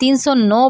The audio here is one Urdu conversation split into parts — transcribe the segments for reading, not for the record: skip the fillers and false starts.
309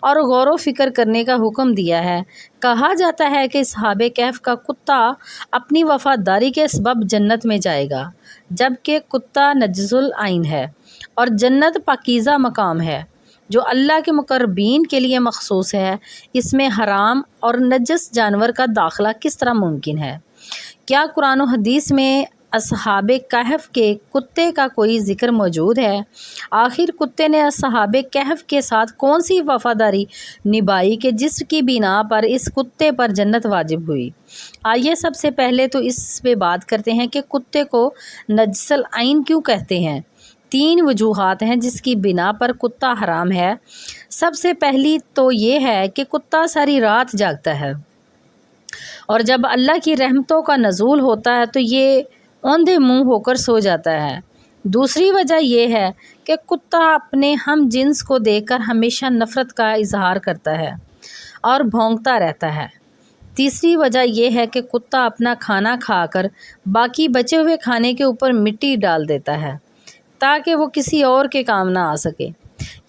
اور غور و فکر کرنے کا حکم دیا ہے۔ کہا جاتا ہے کہ اصحاب کہف کا کتا اپنی وفاداری کے سبب جنت میں جائے گا، جبکہ کتا نجس العین ہے اور جنت پاکیزہ مقام ہے جو اللہ کے مقربین کے لیے مخصوص ہے۔ اس میں حرام اور نجس جانور کا داخلہ کس طرح ممکن ہے؟ کیا قرآن و حدیث میں اصحاب کہف کے کتے کا کوئی ذکر موجود ہے؟ آخر کتے نے اصحاب کہف کے ساتھ کون سی وفاداری نبھائی کہ جس کی بنا پر اس کتے پر جنت واجب ہوئی؟ آئیے سب سے پہلے تو اس پہ بات کرتے ہیں کہ کتے کو نجس العین کیوں کہتے ہیں۔ 3 وجوہات ہیں جس کی بنا پر کتا حرام ہے۔ سب سے پہلی تو یہ ہے کہ کتا ساری رات جاگتا ہے اور جب اللہ کی رحمتوں کا نزول ہوتا ہے تو یہ اوندھے منہ ہو کر سو جاتا ہے۔ دوسری وجہ یہ ہے کہ کتا اپنے ہم جنس کو دیکھ کر ہمیشہ نفرت کا اظہار کرتا ہے اور بھونکتا رہتا ہے۔ تیسری وجہ یہ ہے کہ کتا اپنا کھانا کھا کر باقی بچے ہوئے کھانے کے اوپر مٹی ڈال دیتا ہے تاکہ وہ کسی اور کے کام نہ آ سکے۔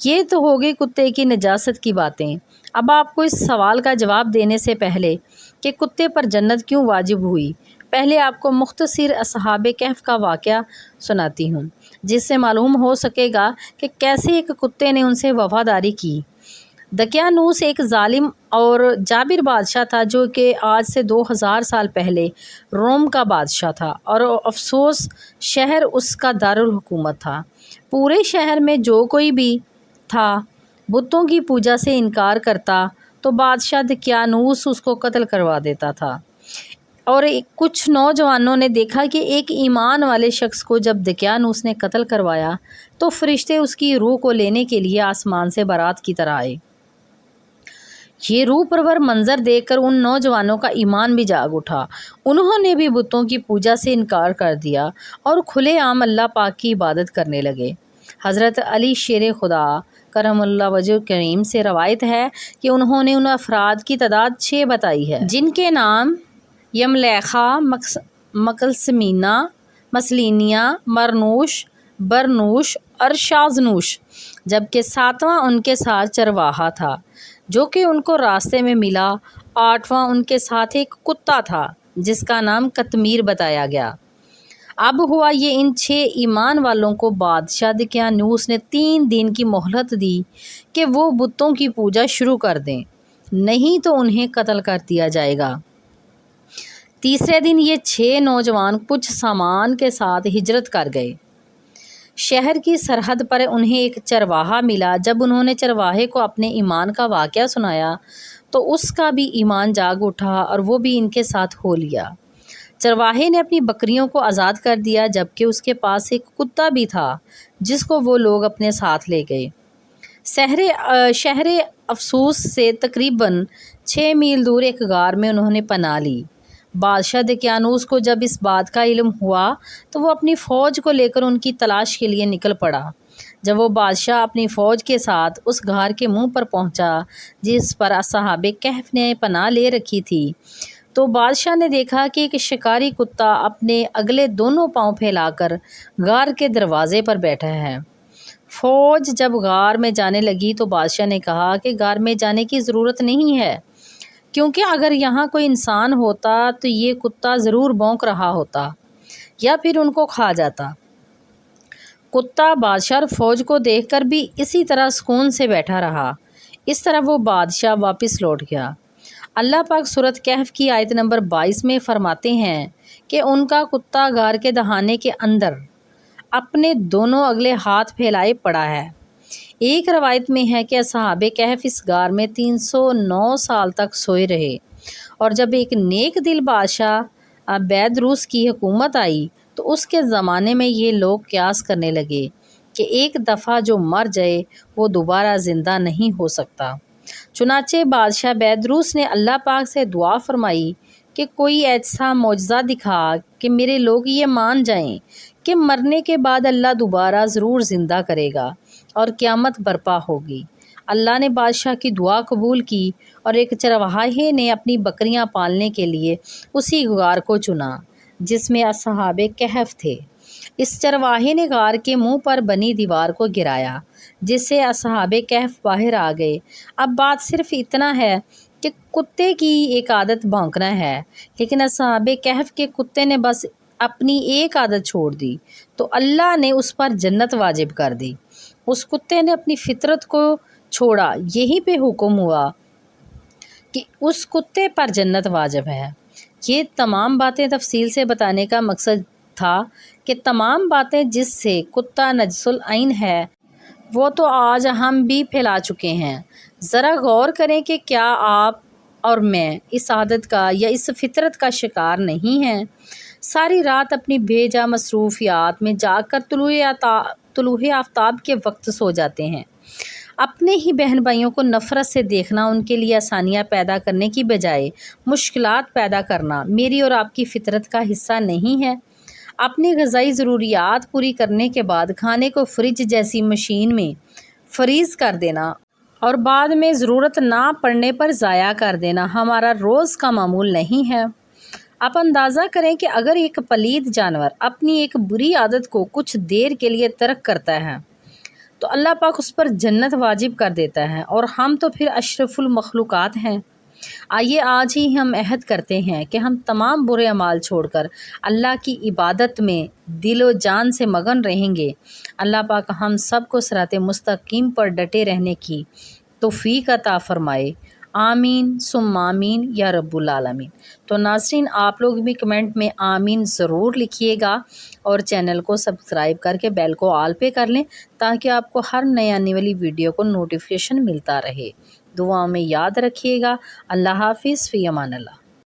یہ تو ہو گئی کتے کی نجاست کی باتیں۔ اب آپ کو اس سوال کا جواب دینے سے پہلے کہ کتے پر جنت کیوں واجب ہوئی، پہلے آپ کو مختصر اصحاب کہف کا واقعہ سناتی ہوں، جس سے معلوم ہو سکے گا کہ کیسے ایک کتے نے ان سے وفاداری کی۔ دقیانوس ایک ظالم اور جابر بادشاہ تھا جو کہ آج سے 2000 سال پہلے روم کا بادشاہ تھا، اور افسوس شہر اس کا دارالحکومت تھا۔ پورے شہر میں جو کوئی بھی تھا بتوں کی پوجا سے انکار کرتا تو بادشاہ دقیانوس اس کو قتل کروا دیتا تھا۔ اور کچھ نوجوانوں نے دیکھا کہ ایک ایمان والے شخص کو جب دقیانوس نے قتل کروایا تو فرشتے اس کی روح کو لینے کے لیے آسمان سے بارات کی طرح آئے۔ یہ روح پرور منظر دیکھ کر ان نوجوانوں کا ایمان بھی جاگ اٹھا۔ انہوں نے بھی بتوں کی پوجا سے انکار کر دیا اور کھلے عام اللہ پاک کی عبادت کرنے لگے۔ حضرت علی شیر خدا کرم اللہ وجہ کریم سے روایت ہے کہ انہوں نے ان افراد کی تعداد 6 بتائی ہے جن کے نام یملیخا، مکلسمینہ، مسلینیہ، مرنوش، برنوش اور شازنوش، جبکہ 7واں ان کے ساتھ چرواہا تھا جو کہ ان کو راستے میں ملا۔ 8واں ان کے ساتھ ایک کتا تھا جس کا نام قطمیر بتایا گیا۔ اب ہوا یہ ان 6 ایمان والوں کو بادشاہ دقیانوس نے 3 دن کی مہلت دی کہ وہ بتوں کی پوجا شروع کر دیں، نہیں تو انہیں قتل کر دیا جائے گا۔ تیسرے دن یہ 6 نوجوان کچھ سامان کے ساتھ ہجرت کر گئے۔ شہر کی سرحد پر انہیں ایک چرواہا ملا۔ جب انہوں نے چرواہے کو اپنے ایمان کا واقعہ سنایا تو اس کا بھی ایمان جاگ اٹھا اور وہ بھی ان کے ساتھ ہو لیا۔ چرواہے نے اپنی بکریوں کو آزاد کر دیا، جبکہ اس کے پاس ایک کتا بھی تھا جس کو وہ لوگ اپنے ساتھ لے گئے۔ شہر افسوس سے تقریباً 6 میل دور ایک غار میں انہوں نے پناہ لی۔ بادشاہ دقیانوس کو جب اس بات کا علم ہوا تو وہ اپنی فوج کو لے کر ان کی تلاش کے لیے نکل پڑا۔ جب وہ بادشاہ اپنی فوج کے ساتھ اس غار کے منہ پر پہنچا جس پر اصحاب کہف نے پناہ لے رکھی تھی تو بادشاہ نے دیکھا کہ ایک شکاری کتا اپنے اگلے دونوں پاؤں پھیلا کر غار کے دروازے پر بیٹھا ہے۔ فوج جب غار میں جانے لگی تو بادشاہ نے کہا کہ غار میں جانے کی ضرورت نہیں ہے، کیونکہ اگر یہاں کوئی انسان ہوتا تو یہ کتا ضرور بھونک رہا ہوتا یا پھر ان کو کھا جاتا۔ کتا بادشاہ اور فوج کو دیکھ کر بھی اسی طرح سکون سے بیٹھا رہا۔ اس طرح وہ بادشاہ واپس لوٹ گیا۔ اللہ پاک سورۃ کہف کی آیت نمبر 22 میں فرماتے ہیں کہ ان کا کتا غار کے دہانے کے اندر اپنے دونوں اگلے ہاتھ پھیلائے پڑا ہے۔ ایک روایت میں ہے کہ اصحاب کہف اس غار میں 309 سال تک سوئے رہے، اور جب ایک نیک دل بادشاہ بیدروس کی حکومت آئی تو اس کے زمانے میں یہ لوگ قیاس کرنے لگے کہ ایک دفعہ جو مر جائے وہ دوبارہ زندہ نہیں ہو سکتا۔ چنانچہ بادشاہ بیدروس نے اللہ پاک سے دعا فرمائی کہ کوئی ایسا معجزہ دکھا کہ میرے لوگ یہ مان جائیں کہ مرنے کے بعد اللہ دوبارہ ضرور زندہ کرے گا اور قیامت برپا ہوگی۔ اللہ نے بادشاہ کی دعا قبول کی اور ایک چرواہے نے اپنی بکریاں پالنے کے لیے اسی غار کو چنا جس میں اصحاب کہف تھے۔ اس چرواہے نے غار کے منہ پر بنی دیوار کو گرایا، جس سے اصحاب کہف باہر آ گئے۔ اب بات صرف اتنا ہے کہ کتے کی ایک عادت بھونکنا ہے، لیکن اصحاب کہف کے کتے نے بس اپنی ایک عادت چھوڑ دی تو اللہ نے اس پر جنت واجب کر دی۔ اس کتے نے اپنی فطرت کو چھوڑا، یہی پہ حکم ہوا کہ اس کتے پر جنت واجب ہے۔ یہ تمام باتیں تفصیل سے بتانے کا مقصد تھا کہ تمام باتیں جس سے کتا نجس العین ہے وہ تو آج ہم بھی پھیلا چکے ہیں۔ ذرا غور کریں کہ کیا آپ اور میں اس عادت کا یا اس فطرت کا شکار نہیں ہیں؟ ساری رات اپنی بے جا مصروفیات میں جاگ کر طلوع آفتاب کے وقت سو جاتے ہیں۔ اپنے ہی بہن بھائیوں کو نفرت سے دیکھنا، ان کے لیے آسانیاں پیدا کرنے کی بجائے مشکلات پیدا کرنا میری اور آپ کی فطرت کا حصہ نہیں ہے؟ اپنی غذائی ضروریات پوری کرنے کے بعد کھانے کو فریج جیسی مشین میں فریز کر دینا اور بعد میں ضرورت نہ پڑنے پر ضائع کر دینا ہمارا روز کا معمول نہیں ہے؟ آپ اندازہ کریں کہ اگر ایک پلید جانور اپنی ایک بری عادت کو کچھ دیر کے لیے ترک کرتا ہے تو اللہ پاک اس پر جنت واجب کر دیتا ہے، اور ہم تو پھر اشرف المخلوقات ہیں۔ آئیے آج ہی ہم عہد کرتے ہیں کہ ہم تمام برے اعمال چھوڑ کر اللہ کی عبادت میں دل و جان سے مگن رہیں گے۔ اللہ پاک ہم سب کو صراط مستقیم پر ڈٹے رہنے کی توفیق عطا فرمائے، آمین ثم آمین یا رب العالمین۔ تو ناظرین، آپ لوگ بھی کمنٹ میں آمین ضرور لکھیے گا، اور چینل کو سبسکرائب کر کے بیل کو آل پہ کر لیں تاکہ آپ کو ہر نئے آنے والی ویڈیو کو نوٹیفیکیشن ملتا رہے۔ دعاؤں میں یاد رکھیے گا۔ اللہ حافظ، فی امان اللہ۔